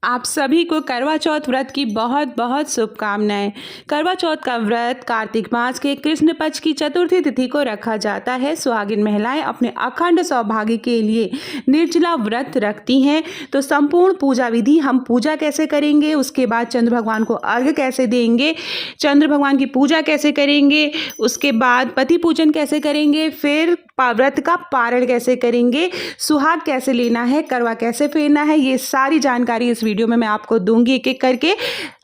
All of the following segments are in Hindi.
आप सभी को करवा चौथ व्रत की बहुत बहुत शुभकामनाएं। करवा चौथ का व्रत कार्तिक मास के कृष्ण पक्ष की चतुर्थी तिथि को रखा जाता है। सुहागिन महिलाएं अपने अखंड सौभाग्य के लिए निर्जला व्रत रखती हैं। तो संपूर्ण पूजा विधि, हम पूजा कैसे करेंगे, उसके बाद चंद्र भगवान को अर्घ्य कैसे देंगे, चंद्र भगवान की पूजा कैसे करेंगे, उसके बाद पति पूजन कैसे करेंगे, फिर व्रत का पारण कैसे करेंगे, सुहाग कैसे लेना है, करवा कैसे फेरना है, ये सारी जानकारी इस वीडियो में मैं आपको दूंगी एक एक करके।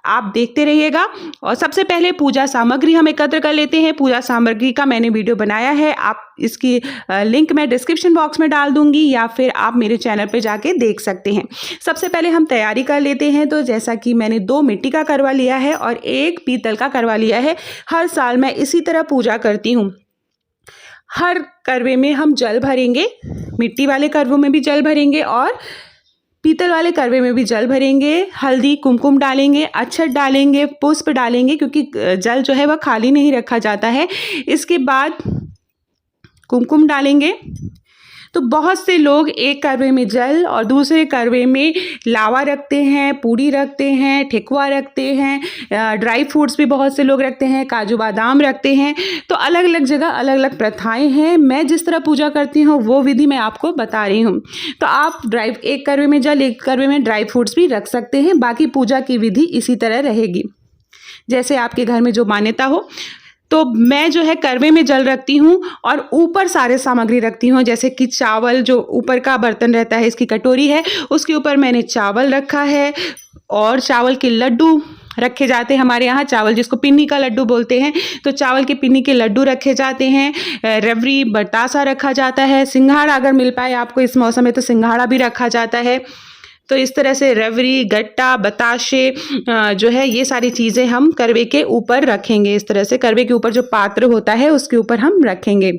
आप देखते रहिएगा। और सबसे पहले पूजा सामग्री हम एकत्र कर लेते हैं। पूजा सामग्री का मैंने वीडियो बनाया है, आप इसकी लिंक मैं डिस्क्रिप्शन बॉक्स में डाल दूंगी या फिर आप मेरे चैनल पे जाके देख सकते हैं। सबसे पहले हम तैयारी कर लेते हैं। तो जैसा कि मैंने 2 मिट्टी का करवा लिया है और 1 पीतल का करवा लिया है। हर साल मैं इसी तरह पूजा करती हूँ। हर करवे में हम जल भरेंगे, मिट्टी वाले करवों में भी जल भरेंगे और पीतल वाले करवे में भी जल भरेंगे। हल्दी कुमकुम डालेंगे, अक्षत डालेंगे, पुष्प डालेंगे, क्योंकि जल जो है वह खाली नहीं रखा जाता है। इसके बाद कुमकुम डालेंगे। तो बहुत से लोग एक करवे में जल और दूसरे करवे में लावा रखते हैं, पूड़ी रखते हैं, ठेकुआ रखते हैं, ड्राई फ्रूट्स भी बहुत से लोग रखते हैं, काजू बादाम रखते हैं। तो अलग अलग जगह अलग अलग प्रथाएं हैं। मैं जिस तरह पूजा करती हूँ वो विधि मैं आपको बता रही हूँ। तो आप एक करवे में जल, एक करवे में ड्राई फ्रूट्स भी रख सकते हैं। बाकी पूजा की विधि इसी तरह रहेगी, जैसे आपके घर में जो मान्यता हो। तो मैं जो है करवे में जल रखती हूँ और ऊपर सारे सामग्री रखती हूँ, जैसे कि चावल, जो ऊपर का बर्तन रहता है, इसकी कटोरी है, उसके ऊपर मैंने चावल रखा है और चावल के लड्डू रखे जाते हैं। हमारे यहाँ चावल जिसको पिन्नी का लड्डू बोलते हैं, तो चावल के पिन्नी के लड्डू रखे जाते हैं। रबड़ी, बतासा रखा जाता है। सिंघाड़ा अगर मिल पाए आपको इस मौसम में तो सिंघाड़ा भी रखा जाता है। तो इस तरह से रबड़ी, गट्टा, बताशे जो है ये सारी चीज़ें हम करवे के ऊपर रखेंगे। इस तरह से करवे के ऊपर जो पात्र होता है उसके ऊपर हम रखेंगे।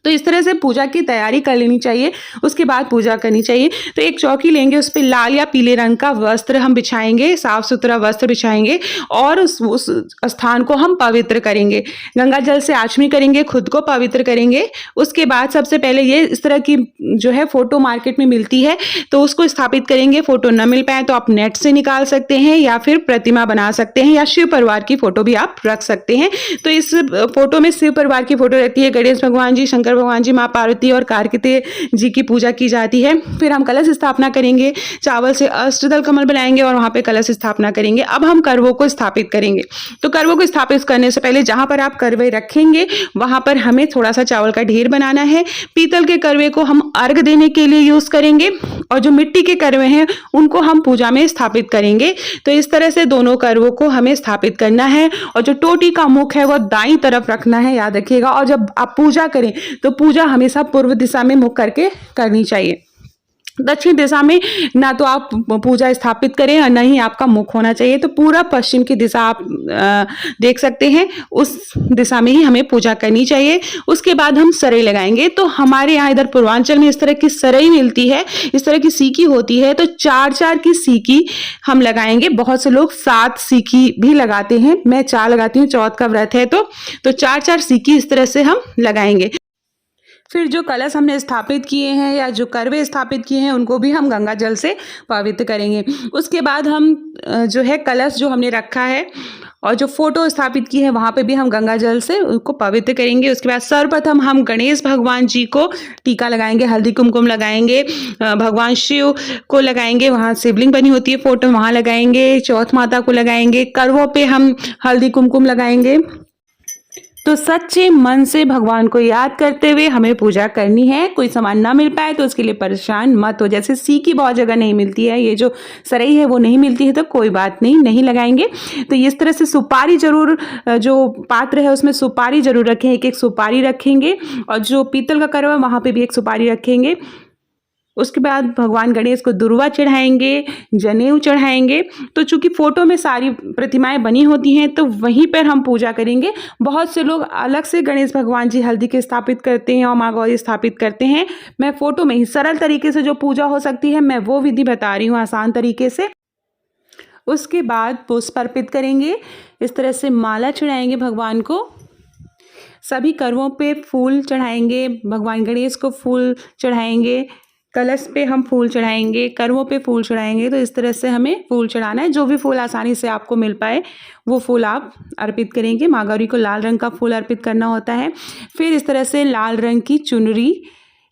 तो इस तरह से पूजा की तैयारी कर लेनी चाहिए, उसके बाद पूजा करनी चाहिए। तो एक चौकी लेंगे, उस पर लाल या पीले रंग का वस्त्र हम बिछाएंगे, साफ सुथरा वस्त्र बिछाएंगे और उस स्थान को हम पवित्र करेंगे। गंगा जल से आचमनी करेंगे, खुद को पवित्र करेंगे। उसके बाद सबसे पहले ये इस तरह की जो है फोटो मार्केट में मिलती है, तो उसको स्थापित करेंगे। फोटो न मिल पाए तो आप नेट से निकाल सकते हैं या फिर प्रतिमा बना सकते हैं, या शिव परिवार की फोटो भी आप रख सकते हैं। तो इस फोटो में शिव परिवार की फोटो रहती है, गणेश भगवान जी, शंकर भगवान जी, माँ पार्वती और कार्तिकेय जी की पूजा की जाती है। फिर हम कलश स्थापना करेंगे, चावल से अष्टदल कमल बनाएंगे और वहां पे कलश स्थापना करेंगे। अब हम करवों को स्थापित करेंगे। तो करवों को स्थापित करने से पहले जहां पर आप करवे रखेंगे वहां पर हमें थोड़ा सा चावल का ढेर बनाना है। पीतल के करवे को हम अर्घ देने के लिए यूज करेंगे और जो मिट्टी के करवे हैं उनको हम पूजा में स्थापित करेंगे। तो इस तरह से दोनों करवों को हमें स्थापित करना है और जो टोटी का मुख है वो दाईं तरफ रखना है, याद रखिएगा। और जब आप पूजा करें तो पूजा हमेशा पूर्व दिशा में मुख करके करनी चाहिए। दक्षिण दिशा में ना तो आप पूजा स्थापित करें और ना ही आपका मुख होना चाहिए। तो पूरा पश्चिम की दिशा आप देख सकते हैं, उस दिशा में ही हमें पूजा करनी चाहिए। उसके बाद हम सरई लगाएंगे। तो हमारे यहाँ इधर पूर्वांचल में इस तरह की सरई मिलती है, इस तरह की सीकी होती है। तो 4-4 की सीकी हम लगाएंगे। बहुत से लोग 7 सीकी भी लगाते हैं, मैं 4 लगाती हूँ, चौथ का व्रत है तो 4-4 सीकी इस तरह से हम लगाएंगे। फिर जो कलश हमने स्थापित किए हैं या जो करवे स्थापित किए हैं उनको भी हम गंगा जल से पवित्र करेंगे। उसके बाद हम जो है कलश जो हमने रखा है और जो फोटो स्थापित की है वहाँ पे भी हम गंगा जल से उसको पवित्र करेंगे। उसके बाद सर्वप्रथम हम गणेश भगवान जी को टीका लगाएंगे, हल्दी कुमकुम लगाएंगे, भगवान शिव को लगाएंगे, वहाँ शिवलिंग बनी होती है फोटो वहाँ लगाएंगे, चौथ माता को लगाएंगे, करवों पे हम हल्दी कुमकुम लगाएंगे। तो सच्चे मन से भगवान को याद करते हुए हमें पूजा करनी है। कोई सामान ना मिल पाए तो उसके लिए परेशान मत हो। जैसे सीकी बहुत जगह नहीं मिलती है, ये जो सरई है वो नहीं मिलती है, तो कोई बात नहीं, नहीं लगाएंगे। तो इस तरह से सुपारी जरूर, जो पात्र है उसमें सुपारी जरूर रखें, एक एक सुपारी रखेंगे। और जो पीतल का करवा वहाँ पे भी एक सुपारी रखेंगे। उसके बाद भगवान गणेश को दुर्वा चढ़ाएंगे, जनेऊ चढ़ाएंगे। तो चूंकि फोटो में सारी प्रतिमाएं बनी होती हैं तो वहीं पर हम पूजा करेंगे। बहुत से लोग अलग से गणेश भगवान जी हल्दी के स्थापित करते हैं और माँ गौरी स्थापित करते हैं। मैं फोटो में ही सरल तरीके से जो पूजा हो सकती है मैं वो विधि बता रही हूँ, आसान तरीके से। उसके बाद पुष्प अर्पित करेंगे, इस तरह से माला चढ़ाएंगे भगवान को। सभी करवों पे फूल चढ़ाएंगे, भगवान गणेश को फूल चढ़ाएंगे, कलश पे हम फूल चढ़ाएंगे, करवों पे फूल चढ़ाएंगे। तो इस तरह से हमें फूल चढ़ाना है। जो भी फूल आसानी से आपको मिल पाए वो फूल आप अर्पित करेंगे। माँ गौरी को लाल रंग का फूल अर्पित करना होता है। फिर इस तरह से लाल रंग की चुनरी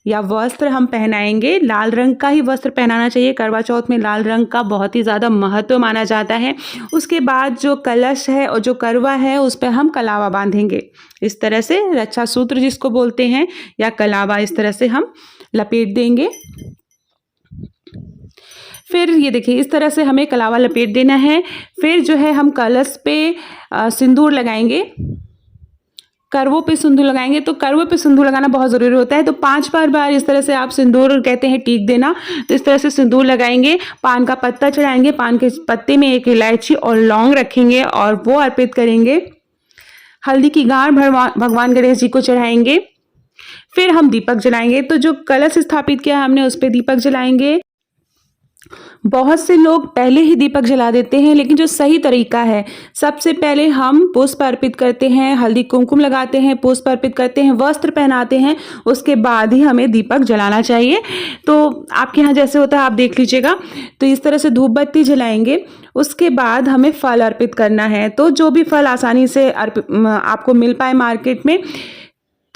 या वस्त्र हम पहनाएंगे। लाल रंग का ही वस्त्र पहनाना चाहिए। करवा चौथ में लाल रंग का बहुत ही ज़्यादा महत्व माना जाता है। उसके बाद जो कलश है और जो करवा है उस पर हम कलावा बांधेंगे। इस तरह से रक्षा सूत्र जिसको बोलते हैं या कलावा, इस तरह से हम लपेट देंगे। फिर ये देखिए इस तरह से हमें कलावा लपेट देना है। फिर जो है हम कलश पे सिंदूर लगाएंगे। करवों पे सिंदूर लगाएंगे। तो करवों पे सिंदूर लगाना बहुत ज़रूरी होता है। तो 5 बार इस तरह से आप सिंदूर कहते हैं टीक देना। तो इस तरह से सिंदूर लगाएंगे। पान का पत्ता चढ़ाएंगे। पान के पत्ते में एक इलायची और लौंग रखेंगे और वो अर्पित करेंगे। हल्दी की गांठ भगवान गणेश जी को चढ़ाएंगे। फिर हम दीपक जलाएंगे। तो जो कलश स्थापित किया हमने उस पर दीपक जलाएंगे। बहुत से लोग पहले ही दीपक जला देते हैं, लेकिन जो सही तरीका है, सबसे पहले हम पुष्प अर्पित करते हैं, हल्दी कुमकुम लगाते हैं, पुष्प अर्पित करते हैं, वस्त्र पहनाते हैं, उसके बाद ही हमें दीपक जलाना चाहिए। तो आपके यहाँ जैसे होता है आप देख लीजिएगा। तो इस तरह से धूप बत्ती जलाएंगे। उसके बाद हमें फल अर्पित करना है। तो जो भी फल आसानी से आपको मिल पाए मार्केट में,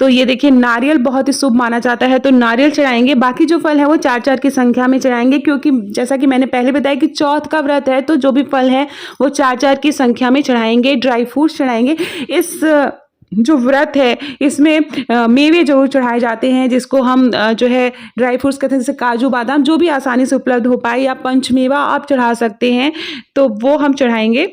तो ये देखिए नारियल बहुत ही शुभ माना जाता है, तो नारियल चढ़ाएंगे। बाकी जो फल है वो 4-4 की संख्या में चढ़ाएंगे, क्योंकि जैसा कि मैंने पहले बताया कि चौथ का व्रत है, तो जो भी फल है वो 4-4 की संख्या में चढ़ाएंगे। Dry fruits चढ़ाएंगे। इस जो व्रत है इसमें मेवे जरूर चढ़ाए जाते हैं, जिसको हम जो है ड्राई फ्रूट्स कहते हैं, जैसे काजू बादाम, जो भी आसानी से उपलब्ध हो पाए, या पंचमेवा आप चढ़ा सकते हैं, तो वो हम चढ़ाएंगे।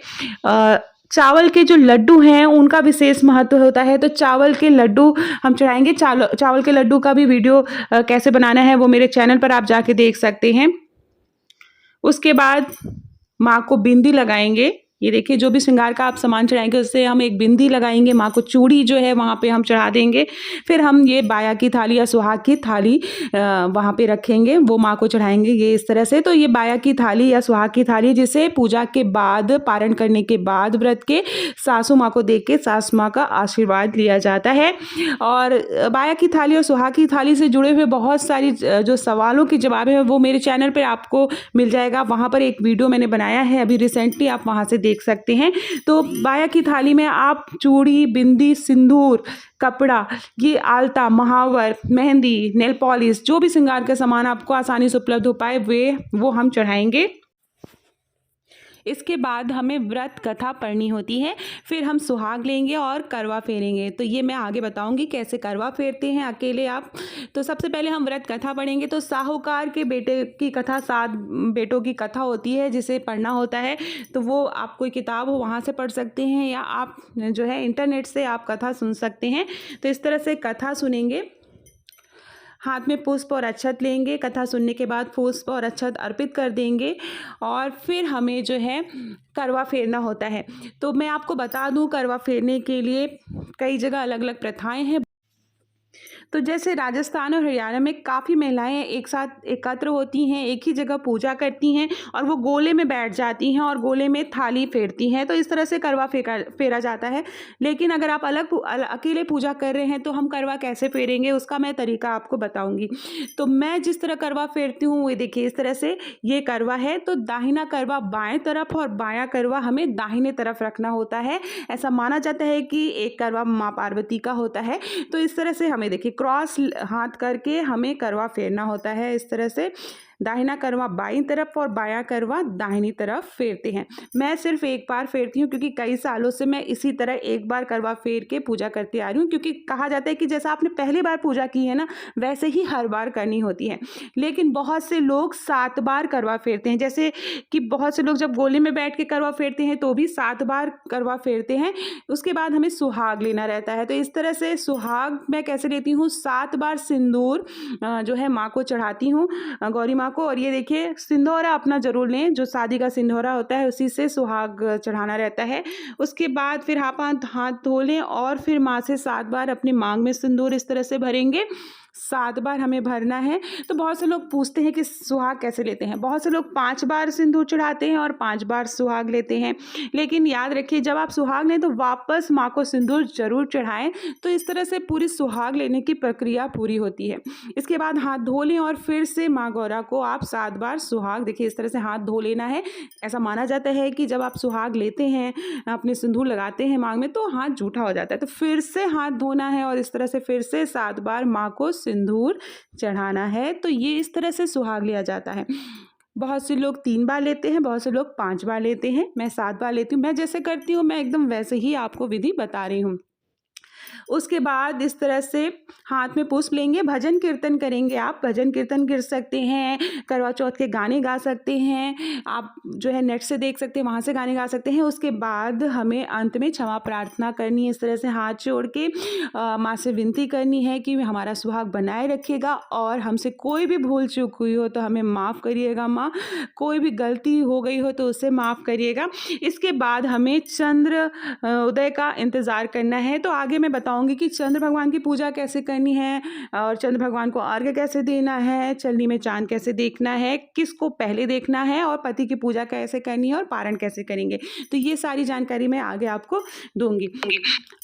चावल के जो लड्डू हैं उनका विशेष महत्व होता है, तो चावल के लड्डू हम चढ़ाएंगे। चावल के लड्डू का भी वीडियो कैसे बनाना है वो मेरे चैनल पर आप जाके देख सकते हैं। उसके बाद माँ को बिंदी लगाएंगे। ये देखिए जो भी श्रृंगार का आप सामान चढ़ाएंगे उससे हम एक बिंदी लगाएंगे। माँ को चूड़ी जो है वहाँ पे हम चढ़ा देंगे। फिर हम ये बाया की थाली या सुहाग की थाली वहाँ पे रखेंगे, वो माँ को चढ़ाएंगे। ये इस तरह से, तो ये बाया की थाली या सुहाग की थाली जिसे पूजा के बाद, पारण करने के बाद व्रत के सासू माँ को देख के सासू माँ का आशीर्वाद लिया जाता है। और बाया की थाली और सुहाग की थाली से जुड़े हुए बहुत सारी जो सवालों के जवाब है वो मेरे चैनल पर आपको मिल जाएगा। वहाँ पर एक वीडियो मैंने बनाया है अभी रिसेंटली, आप वहाँ से देख सकते हैं। तो बाया की थाली में आप चूड़ी, बिंदी, सिंदूर, कपड़ा, ये आलता, महावर, मेहंदी, नेल पॉलिश, जो भी श्रृंगार का सामान आपको आसानी से उपलब्ध हो पाए वो हम चढ़ाएंगे। इसके बाद हमें व्रत कथा पढ़नी होती है। फिर हम सुहाग लेंगे और करवा फेरेंगे। तो ये मैं आगे बताऊंगी कैसे करवा फेरते हैं अकेले आप। तो सबसे पहले हम व्रत कथा पढ़ेंगे। तो साहूकार के बेटे की कथा, 7 बेटों की कथा होती है जिसे पढ़ना होता है। तो वो आप कोई किताब हो वहाँ से पढ़ सकते हैं, या आप जो है इंटरनेट से आप कथा सुन सकते हैं। तो इस तरह से कथा सुनेंगे। हाथ में पुष्प और अक्षत लेंगे। कथा सुनने के बाद पुष्प और अक्षत अर्पित कर देंगे और फिर हमें जो है करवा फेरना होता है। तो मैं आपको बता दूं, करवा फेरने के लिए कई जगह अलग अलग प्रथाएं हैं। तो जैसे राजस्थान और हरियाणा में काफ़ी महिलाएं एक साथ एकत्र होती हैं, एक ही जगह पूजा करती हैं और वो गोले में बैठ जाती हैं और गोले में थाली फेरती हैं। तो इस तरह से करवा फेरा जाता है। लेकिन अगर आप अकेले पूजा कर रहे हैं तो हम करवा कैसे फेरेंगे उसका मैं तरीका आपको बताऊंगी। तो मैं जिस तरह करवा फेरती हूँ वो देखिए इस तरह से, ये करवा है तो दाहिना करवा बाएं तरफ और बायां करवा हमें दाहिने तरफ रखना होता है। ऐसा माना जाता है कि एक करवा माँ पार्वती का होता है। तो इस तरह से हमें देखिए क्रॉस हाथ करके हमें करवा फेरना होता है। इस तरह से दाहिना करवा बाईं तरफ और बायां करवा दाहिनी तरफ फेरते हैं। मैं सिर्फ एक बार फेरती हूँ क्योंकि कई सालों से मैं इसी तरह एक बार करवा फेर के पूजा करती आ रही हूँ, क्योंकि कहा जाता है कि जैसा आपने पहली बार पूजा की है ना वैसे ही हर बार करनी होती है। लेकिन बहुत से लोग 7 बार करवा फेरते हैं। जैसे कि बहुत से लोग जब गोले में बैठ के करवा फेरते हैं तो भी 7 बार करवा फेरते हैं। उसके बाद हमें सुहाग लेना रहता है। तो इस तरह से सुहाग मैं कैसे लेती हूँ, 7 बार सिंदूर जो है माँ को चढ़ाती हूँ, गौरी माँ को। और ये देखिए सिंदूरा अपना जरूर लें, जो शादी का सिंदूरा होता है उसी से सुहाग चढ़ाना रहता है। उसके बाद फिर हाथ धो लें और फिर माँ से 7 बार अपनी मांग में सिंदूर इस तरह से भरेंगे 7 बार हमें भरना है। तो बहुत से लोग पूछते हैं कि सुहाग कैसे लेते हैं। बहुत से लोग 5 बार सिंदूर चढ़ाते हैं और 5 बार सुहाग लेते हैं। लेकिन याद रखिए, जब आप सुहाग लें तो वापस माँ को सिंदूर जरूर चढ़ाएं। तो इस तरह से पूरी सुहाग लेने की प्रक्रिया पूरी होती है। इसके बाद हाथ धो लें और फिर से माँ गौरा को आप 7 बार सुहाग, देखिए इस तरह से हाथ धो लेना है। ऐसा माना जाता है कि जब आप सुहाग लेते हैं, अपने सिंदूर लगाते हैं मांग में, तो हाथ जूठा हो जाता है। तो फिर से हाथ धोना है और इस तरह से फिर से 7 बार माँ को सिंदूर चढ़ाना है। तो ये इस तरह से सुहाग लिया जाता है। बहुत से लोग 3 बार लेते हैं, बहुत से लोग 5 बार लेते हैं। मैं 7 बार लेती हूँ। मैं जैसे करती हूँ, मैं एकदम वैसे ही आपको विधि बता रही हूँ। उसके बाद इस तरह से हाथ में पुष्प लेंगे, भजन कीर्तन करेंगे। आप भजन कीर्तन कर सकते हैं, करवा चौथ के गाने गा सकते हैं, आप जो है नेट से देख सकते हैं, वहाँ से गाने गा सकते हैं। उसके बाद हमें अंत में क्षमा प्रार्थना करनी है। इस तरह से हाथ जोड़ के माँ से विनती करनी है कि हमारा सुहाग बनाए रखिएगा और हमसे कोई भी भूल चूक हुई हो तो हमें माफ़ करिएगा माँ, कोई भी गलती हो गई हो तो उसे माफ़ करिएगा। इसके बाद हमें चंद्र उदय का इंतज़ार करना है। तो आगे मैं बताऊंगी कि चंद्र भगवान की पूजा कैसे करनी है और चंद्र भगवान को अर्घ्य कैसे देना है, चलनी में चांद कैसे देखना है, किसको पहले देखना है और पति की पूजा कैसे करनी है और पारण कैसे करेंगे। तो ये सारी जानकारी मैं आगे आपको दूंगी।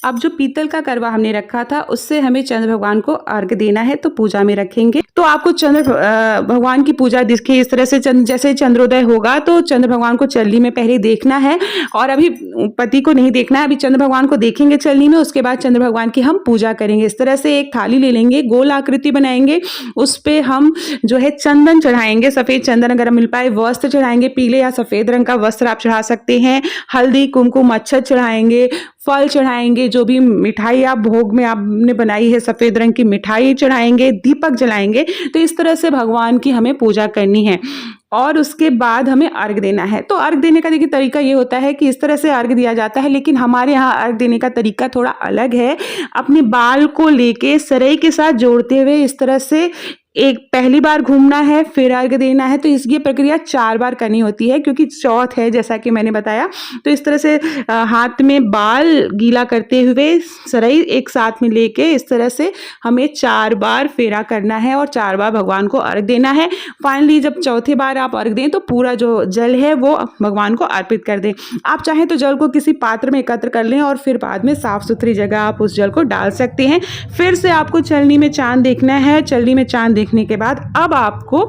अब जो पीतल का करवा हमने रखा था, उससे हमें चंद्र भगवान को अर्घ्य देना है, तो पूजा में रखेंगे। तो आपको चंद्र भगवान की पूजा दिखे इस तरह से, जैसे चंद्रोदय होगा तो चंद्र भगवान को चलनी में पहले देखना है और अभी पति को नहीं देखना है, अभी चंद्र भगवान को देखेंगे चलनी में। उसके बाद चंद्र भगवान की हम पूजा करेंगे। इस तरह से एक थाली ले लेंगे, गोल आकृति बनाएंगे, उस पे हम जो है चंदन चढ़ाएंगे, सफेद चंदन अगर मिल पाए, वस्त्र चढ़ाएंगे, पीले या सफेद रंग का वस्त्र आप चढ़ा सकते हैं, हल्दी कुमकुम अक्षत चढ़ाएंगे, फल चढ़ाएंगे, जो भी मिठाई आप भोग में आपने बनाई है सफेद रंग की मिठाई चढ़ाएंगे, दीपक जलाएंगे। तो इस तरह से भगवान की हमें पूजा करनी है और उसके बाद हमें अर्घ देना है। तो अर्घ देने का देखिए तरीका ये होता है कि इस तरह से अर्घ दिया जाता है, लेकिन हमारे यहाँ अर्घ देने का तरीका थोड़ा अलग है। अपने बाल को लेके सरई के साथ जोड़ते हुए इस तरह से एक पहली बार घूमना है, फिर अर्घ देना है। तो इसकी प्रक्रिया 4 बार करनी होती है क्योंकि चौथ है, जैसा कि मैंने बताया। तो इस तरह से हाथ में बाल गीला करते हुए सरई एक साथ में लेके इस तरह से हमें 4 बार फेरा करना है और 4 बार भगवान को अर्घ देना है। फाइनली जब चौथे बार आप अर्घ दें तो पूरा जो जल है वो भगवान को अर्पित कर दें। आप चाहें तो जल को किसी पात्र में एकत्र कर लें और फिर बाद में साफ सुथरी जगह आप उस जल को डाल सकते हैं। फिर से आपको चलनी में चांद देखना है। चलनी में चांद देखने के बाद अब आपको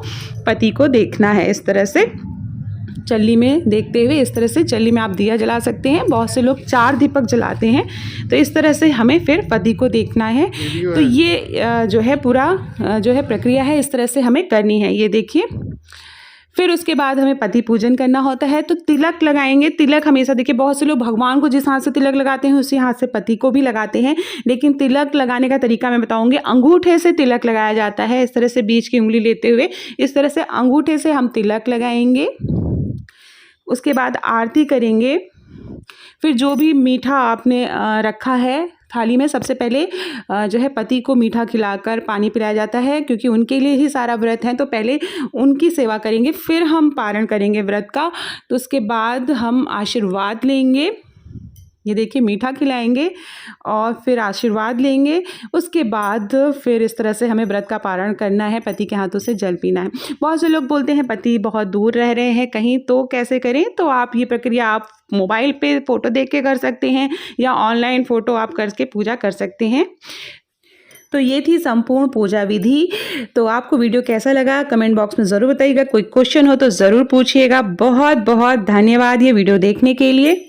पति को देखना है। इस तरह से चल्ली में देखते हुए, इस तरह से चल्ली में आप दिया जला सकते हैं। बहुत से लोग 4 दीपक जलाते हैं। तो इस तरह से हमें फिर पति को देखना है। तो ये जो है पूरा जो है प्रक्रिया है, इस तरह से हमें करनी है। ये देखिए, फिर उसके बाद हमें पति पूजन करना होता है। तो तिलक लगाएंगे। तिलक हमेशा देखिए, बहुत से लोग भगवान को जिस हाथ से तिलक लगाते हैं उसी हाथ से पति को भी लगाते हैं, लेकिन तिलक लगाने का तरीका मैं बताऊंगी। अंगूठे से तिलक लगाया जाता है, इस तरह से बीच की उंगली लेते हुए इस तरह से अंगूठे से हम तिलक लगाएंगे। उसके बाद आरती करेंगे। फिर जो भी मीठा आपने रखा है थाली में, सबसे पहले जो है पति को मीठा खिलाकर पानी पिलाया जाता है क्योंकि उनके लिए ही सारा व्रत है। तो पहले उनकी सेवा करेंगे, फिर हम पारण करेंगे व्रत का। तो उसके बाद हम आशीर्वाद लेंगे। ये देखिए, मीठा खिलाएंगे और फिर आशीर्वाद लेंगे। उसके बाद फिर इस तरह से हमें व्रत का पारण करना है, पति के हाथों से जल पीना है। बहुत से लोग बोलते हैं पति बहुत दूर रह रहे हैं कहीं, तो कैसे करें? तो आप ये प्रक्रिया आप मोबाइल पे फ़ोटो देख के कर सकते हैं या ऑनलाइन फ़ोटो आप करके पूजा कर सकते हैं। तो ये थी संपूर्ण पूजा विधि। तो आपको वीडियो कैसा लगा कमेंट बॉक्स में ज़रूर बताइएगा। कोई क्वेश्चन हो तो ज़रूर पूछिएगा। बहुत बहुत धन्यवाद ये वीडियो देखने के लिए।